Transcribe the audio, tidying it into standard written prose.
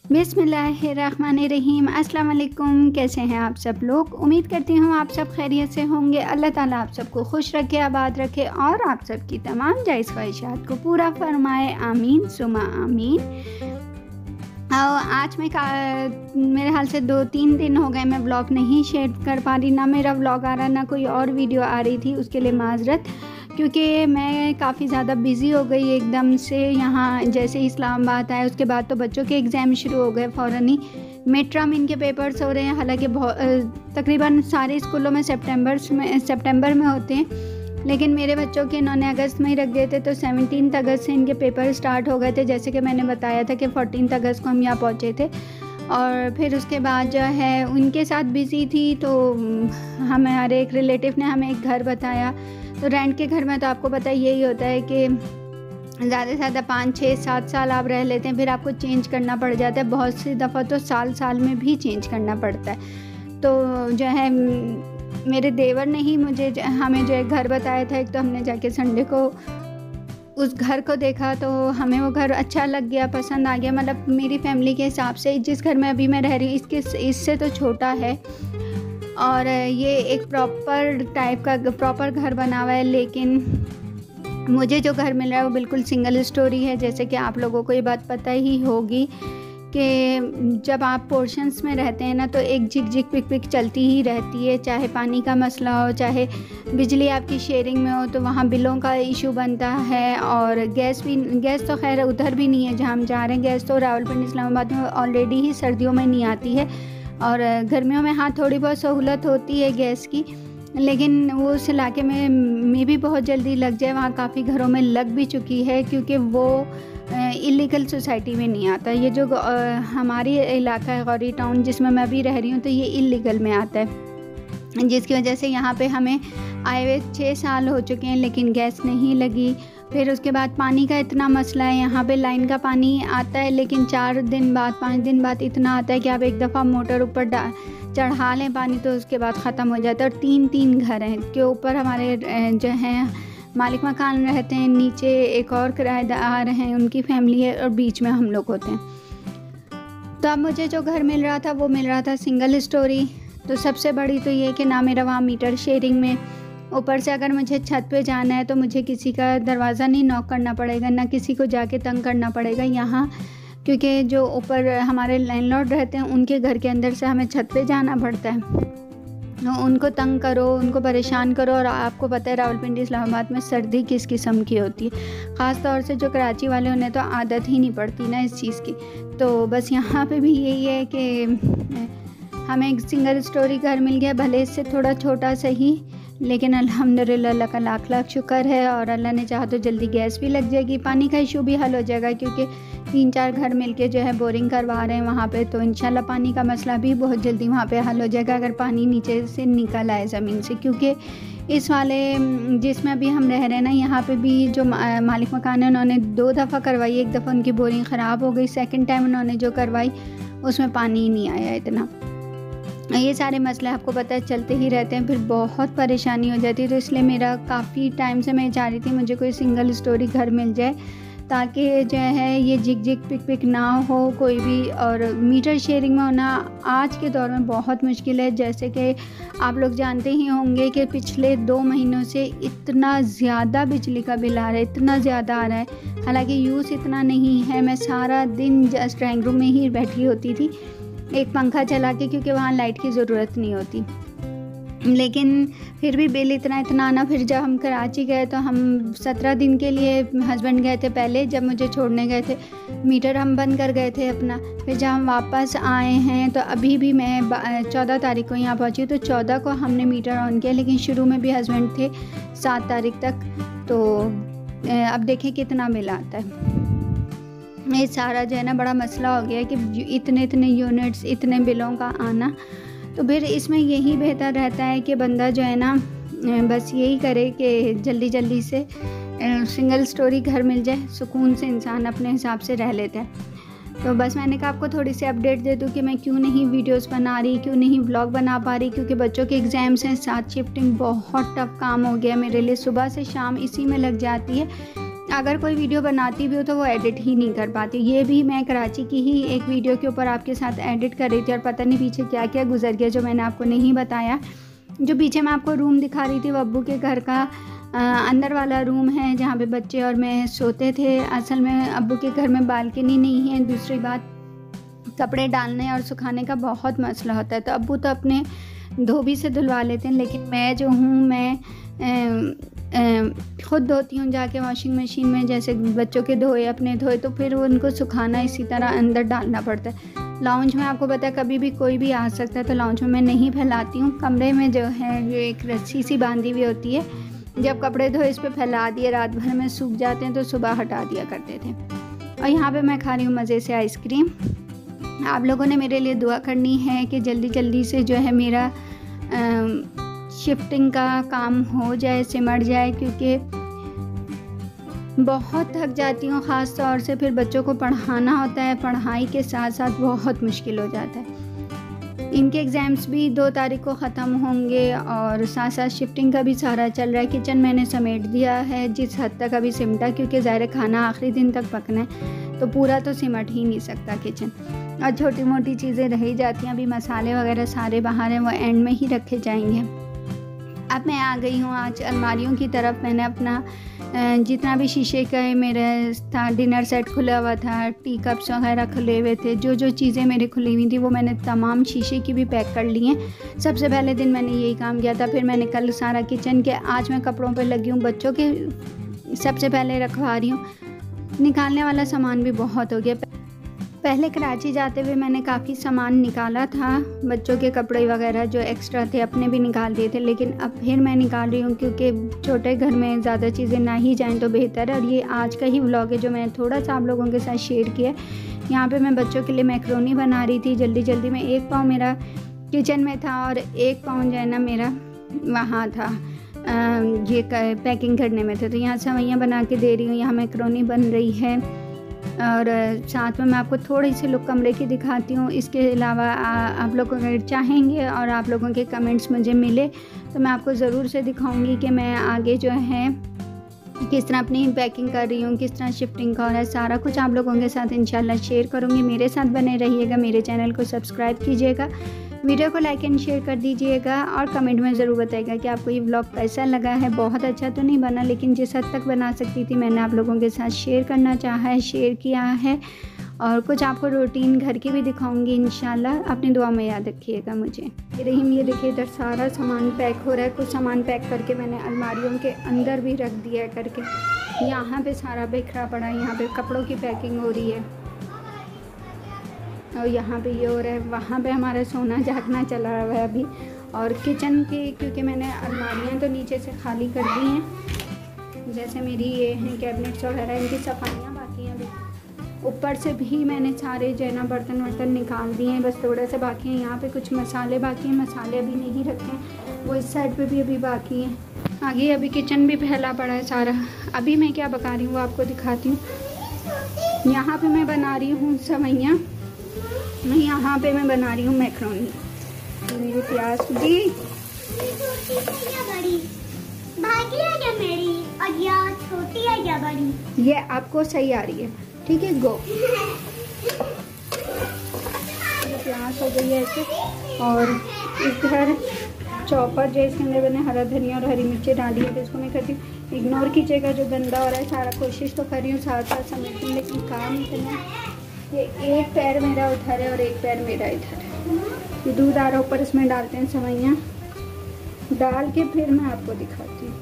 बिस्मिल्लाहिर्रहमानिर्रहीम। अस्सलाम वालेकुम। कैसे हैं आप सब लोग? उम्मीद करती हूँ आप सब खैरियत से होंगे। अल्लाह ताला आप सबको खुश रखे, आबाद रखे और आप सबकी तमाम जायज़ ख्वाहिशात को पूरा फरमाए। आमीन सुमा आमीन। आज मेरे हाल से 2-3 दिन हो गए मैं व्लॉग नहीं शेयर कर पा रही, ना मेरा व्लॉग आ रहा, ना कोई और वीडियो आ रही थी। उसके लिए माज़रत, क्योंकि मैं काफ़ी ज़्यादा बिज़ी हो गई एकदम से। यहाँ जैसे इस्लामाबाद आए उसके बाद तो बच्चों के एग्ज़ाम शुरू हो गए फ़ौरन ही। मिड टर्म इनके पेपर्स हो रहे हैं, हालांकि तकरीबन सारे स्कूलों में सितंबर में होते हैं, लेकिन मेरे बच्चों के इन्होंने अगस्त में ही रख दिए थे, तो 17 अगस्त से इनके पेपर स्टार्ट हो गए थे। जैसे कि मैंने बताया था कि 14 अगस्त को हम यहाँ पहुँचे थे, और फिर उसके बाद जो है उनके साथ बिज़ी थी। तो हमारे एक रिलेटिव ने हमें एक घर बताया, तो रेंट के घर में तो आपको पता यही होता है कि ज़्यादा से ज़्यादा 5, 6, 7 साल आप रह लेते हैं, फिर आपको चेंज करना पड़ जाता है। बहुत सी दफ़ा तो साल में भी चेंज करना पड़ता है। तो जो है मेरे देवर ने ही हमें जो है घर बताया था। एक तो हमने जाके संडे को उस घर को देखा, तो हमें वो घर अच्छा लग गया, पसंद आ गया। मतलब मेरी फैमिली के हिसाब से जिस घर में अभी मैं रह रही हूँ इससे तो छोटा है, और ये एक प्रॉपर घर बना हुआ है। लेकिन मुझे जो घर मिल रहा है वो बिल्कुल सिंगल स्टोरी है। जैसे कि आप लोगों को ये बात पता ही होगी कि जब आप पोर्शंस में रहते हैं ना, तो एक झिक पिक पिक चलती ही रहती है। चाहे पानी का मसला हो, चाहे बिजली आपकी शेयरिंग में हो, तो वहाँ बिलों का इशू बनता है। और गैस तो खैर उधर भी नहीं है जहाँ हम जा रहे हैं। गैस तो रावलपिंडी इस्लामाबाद में ऑलरेडी ही सर्दियों में नहीं आती है, और गर्मियों में हाँ थोड़ी बहुत सहूलत होती है गैस की, लेकिन वो उस इलाके में भी बहुत जल्दी लग जाए। वहाँ काफ़ी घरों में लग भी चुकी है, क्योंकि वो इलीगल सोसाइटी में नहीं आता। ये जो हमारी इलाका है गौरी टाउन जिसमें मैं भी रह रही हूँ, तो ये इलीगल में आता है, जिसकी वजह से यहाँ पे हमें आए हुए 6 साल हो चुके हैं, लेकिन गैस नहीं लगी। फिर उसके बाद पानी का इतना मसला है। यहाँ पे लाइन का पानी आता है, लेकिन 4 दिन बाद 5 दिन बाद इतना आता है कि आप एक दफ़ा मोटर ऊपर चढ़ा लें पानी, तो उसके बाद ख़त्म हो जाता है। और 3 घर हैं के ऊपर हमारे जो हैं मालिक मकान रहते हैं, नीचे एक और किराएदार हैं, उनकी फैमिली है, और बीच में हम लोग होते हैं। तो अब मुझे जो घर मिल रहा था वो मिल रहा था सिंगल स्टोरी। तो सबसे बड़ी तो ये कि ना मेरा वहाँ मीटर शेयरिंग में, ऊपर से अगर मुझे छत पे जाना है तो मुझे किसी का दरवाज़ा नहीं नॉक करना पड़ेगा, ना किसी को जाके तंग करना पड़ेगा यहाँ, क्योंकि जो ऊपर हमारे लैंडलॉर्ड रहते हैं उनके घर के अंदर से हमें छत पे जाना पड़ता है। उनको तंग करो, उनको परेशान करो, और आपको पता है रावलपिंडी इस्लामाबाद में सर्दी किस किस्म की होती है। ख़ास तौर से जो कराची वाले, उन्हें तो आदत ही नहीं पड़ती ना इस चीज़ की। तो बस यहाँ पे भी यही है कि हमें एक सिंगल स्टोरी घर मिल गया, भले इससे थोड़ा छोटा सही, लेकिन अल्हम्दुलिल्लाह अल्लाह का लाख लाख शुक्र है। और अल्लाह ने चाहा तो जल्दी गैस भी लग जाएगी, पानी का इशू भी हल हो जाएगा, क्योंकि 3-4 घर मिलके जो है बोरिंग करवा रहे हैं वहाँ पे। तो इंशाल्लाह पानी का मसला भी बहुत जल्दी वहाँ पे हल हो जाएगा, अगर पानी नीचे से निकल आए ज़मीन से। क्योंकि इस वाले जिसमें अभी हम रह रहे हैं ना, यहाँ पे भी जो मालिक मकान है उन्होंने 2 दफ़ा करवाई। एक दफ़ा उनकी बोरिंग ख़राब हो गई, सेकेंड टाइम उन्होंने जो करवाई उसमें पानी ही नहीं आया इतना। ये सारे मसले आपको पता है चलते ही रहते हैं, फिर बहुत परेशानी हो जाती है। तो इसलिए मेरा काफ़ी टाइम से मैं चाह रही थी मुझे कोई सिंगल स्टोरी घर मिल जाए, ताकि जो है ये झिक पिक ना हो कोई भी। और मीटर शेयरिंग में होना आज के दौर में बहुत मुश्किल है। जैसे कि आप लोग जानते ही होंगे कि पिछले 2 महीनों से इतना ज़्यादा बिजली का बिल आ रहा है, इतना ज़्यादा आ रहा है। हालांकि यूज़ इतना नहीं है, मैं सारा दिन जस्ट ड्राइंग रूम में ही बैठी होती थी एक पंखा चला के, क्योंकि वहाँ लाइट की ज़रूरत नहीं होती। लेकिन फिर भी बिल इतना आना। फिर जब हम कराची गए तो हम 17 दिन के लिए हस्बैंड गए थे पहले, जब मुझे छोड़ने गए थे मीटर हम बंद कर गए थे अपना। फिर जब हम वापस आए हैं तो अभी भी मैं 14 तारीख को यहाँ पहुँची, तो 14 को हमने मीटर ऑन किया, लेकिन शुरू में भी हस्बैंड थे 7 तारीख तक। तो अब देखें कितना बिल आता है। ये सारा जो है ना बड़ा मसला हो गया है कि इतने यूनिट्स, इतने बिलों का आना। तो फिर इसमें यही बेहतर रहता है कि बंदा जो है ना बस यही करे कि जल्दी से सिंगल स्टोरी घर मिल जाए, सुकून से इंसान अपने हिसाब से रह लेता है। तो बस मैंने कहा आपको थोड़ी सी अपडेट दे दूँ कि मैं क्यों नहीं वीडियोस बना रही, क्यों नहीं व्लॉग बना पा रही, क्योंकि बच्चों के एग्ज़ाम्स हैं, साथ शिफ्टिंग बहुत टफ काम हो गया मेरे लिए। सुबह से शाम इसी में लग जाती है। अगर कोई वीडियो बनाती भी हो तो वो एडिट ही नहीं कर पाती। ये भी मैं कराची की ही एक वीडियो के ऊपर आपके साथ एडिट कर रही थी और पता नहीं पीछे क्या क्या गुजर गया जो मैंने आपको नहीं बताया। जो पीछे मैं आपको रूम दिखा रही थी वो अब्बू के घर का अंदर वाला रूम है जहाँ पे बच्चे और मैं सोते थे। असल में अब्बू के घर में बालकनी नहीं है। दूसरी बात, कपड़े डालने और सुखाने का बहुत मसला होता है, तो अब्बू तो अपने धोबी से धुलवा लेते हैं, लेकिन मैं जो हूँ मैं ख़ुद धोती हूँ जाके वॉशिंग मशीन में। जैसे बच्चों के धोए, अपने धोए, तो फिर उनको सुखाना इसी तरह अंदर डालना पड़ता है। लाउंज में आपको पता है कभी भी कोई भी आ सकता है, तो लाउंज में मैं नहीं फैलाती हूँ। कमरे में जो है जो एक रस्सी सी बांधी हुई होती है, जब कपड़े धोए इस पर फैला दिए, रात भर में सूख जाते हैं तो सुबह हटा दिया करते थे। और यहाँ पे मैं खा रही हूँ मज़े से आइसक्रीम। आप लोगों ने मेरे लिए दुआ करनी है कि जल्दी जल्दी से जो है मेरा शिफ्टिंग का काम हो जाए, सिमट जाए, क्योंकि बहुत थक जाती हूँ। ख़ास तौर से फिर बच्चों को पढ़ाना होता है, पढ़ाई के साथ साथ बहुत मुश्किल हो जाता है। इनके एग्ज़ाम्स भी 2 तारीख को ख़त्म होंगे और साथ साथ शिफ्टिंग का भी सारा चल रहा है। किचन मैंने समेट दिया है जिस हद तक अभी सिमटा, क्योंकि ज़ाहिर खाना आखिरी दिन तक पकना है तो पूरा तो सिमट ही नहीं सकता किचन, और छोटी मोटी चीज़ें रह ही जाती हैं। अभी मसाले वगैरह सारे बाहर हैं, वो एंड में ही रखे जाएंगे। अब मैं आ गई हूँ आज अलमारियों की तरफ। मैंने अपना जितना भी शीशे का मेरा था, डिनर सेट खुला हुआ था, टी कप्स वगैरह खुले हुए थे, जो जो चीज़ें मेरी खुली हुई थी वो मैंने तमाम शीशे की भी पैक कर ली हैं। सबसे पहले दिन मैंने यही काम किया था। फिर मैंने कल सारा किचन के, आज मैं कपड़ों पर लगी हूँ, बच्चों के सबसे पहले रखवा रही हूँ। निकालने वाला सामान भी बहुत हो गया। पहले कराची जाते हुए मैंने काफ़ी सामान निकाला था, बच्चों के कपड़े वगैरह जो एक्स्ट्रा थे अपने भी निकाल दिए थे, लेकिन अब फिर मैं निकाल रही हूँ क्योंकि छोटे घर में ज़्यादा चीज़ें ना ही जाएं तो बेहतर है। और ये आज का ही व्लॉग है जो मैंने थोड़ा सा आप लोगों के साथ शेयर किया। यहाँ पे मैं बच्चों के लिए मैक्रोनी बना रही थी जल्दी जल्दी में। 1 पाव मेरा किचन में था और 1 पाव जो है ना मेरा वहाँ था, ये पैकिंग करने में थे। तो यहाँ सेवइयाँ बना के दे रही हूँ, यहाँ मैक्रोनी बन रही है, और साथ में मैं आपको थोड़ी सी लुक कमरे की दिखाती हूँ। इसके अलावा आप लोग अगर चाहेंगे और आप लोगों के कमेंट्स मुझे मिले तो मैं आपको ज़रूर से दिखाऊंगी कि मैं आगे जो है किस तरह अपनी पैकिंग कर रही हूँ, किस तरह शिफ्टिंग का हो रहा है, सारा कुछ आप लोगों के साथ इंशाल्लाह शेयर करूँगी। मेरे साथ बने रहिएगा, मेरे चैनल को सब्सक्राइब कीजिएगा, वीडियो को लाइक एंड शेयर कर दीजिएगा, और कमेंट में ज़रूर बताइएगा कि आपको ये व्लॉग कैसा लगा है। बहुत अच्छा तो नहीं बना, लेकिन जिस हद तक बना सकती थी मैंने आप लोगों के साथ शेयर करना चाहा है, शेयर किया है। और कुछ आपको रूटीन घर की भी दिखाऊंगी इंशाल्लाह। अपनी दुआ में याद रखिएगा मुझे। रहीम, ये देखिए इधर सारा सामान पैक हो रहा है। कुछ सामान पैक करके मैंने अलमारियों के अंदर भी रख दिया है करके। यहाँ पे सारा बिखरा पड़ा है, यहाँ पे कपड़ों की पैकिंग हो रही है, और यहाँ पे ये हो रहा है। वहाँ पे हमारा सोना जागना चला हुआ है अभी। और किचन की, क्योंकि मैंने अलमारियाँ तो नीचे से खाली कर दी हैं, जैसे मेरी ये हैं कैबिनेट्स वगैरह, इनकी सफाइयाँ बाकी हैं अभी। ऊपर से भी मैंने सारे जो है ना बर्तन वर्तन निकाल दिए हैं, बस थोड़ा सा बाकी है। यहाँ पे कुछ मसाले बाकी हैं, मसाले अभी नहीं रखे हैं, वो इस साइड पे भी अभी बाकी हैं। आगे अभी किचन भी फैला पड़ा है सारा। अभी मैं क्या पका रही हूँ वो आपको दिखाती हूँ। यहाँ पे मैं बना रही हूँ सेवइयाँ, यहाँ पे मैं बना रही हूँ मैक्रोनी। मेरी प्याज दी और ये छोटी है या बड़ी? ये आपको सही आ रही है, ठीक है। गो प्याज हो गई है ऐसे, और इधर चॉपर जो इसके अंदर मैंने हरा धनिया और हरी मिर्ची डाली है, तो इसको मैं करती हूँ इग्नोर कीजिएगा जो गंदा हो रहा है सारा। कोशिश तो कर रही हूँ साथ साथ समेटने, लेकिन काम इतना। ये एक पैर मेरा उधर है और एक पैर मेरा इधर है। ये दूध आ रहा ऊपर, इसमें डालते हैं सेवइयाँ, डाल के फिर मैं आपको दिखाती हूँ।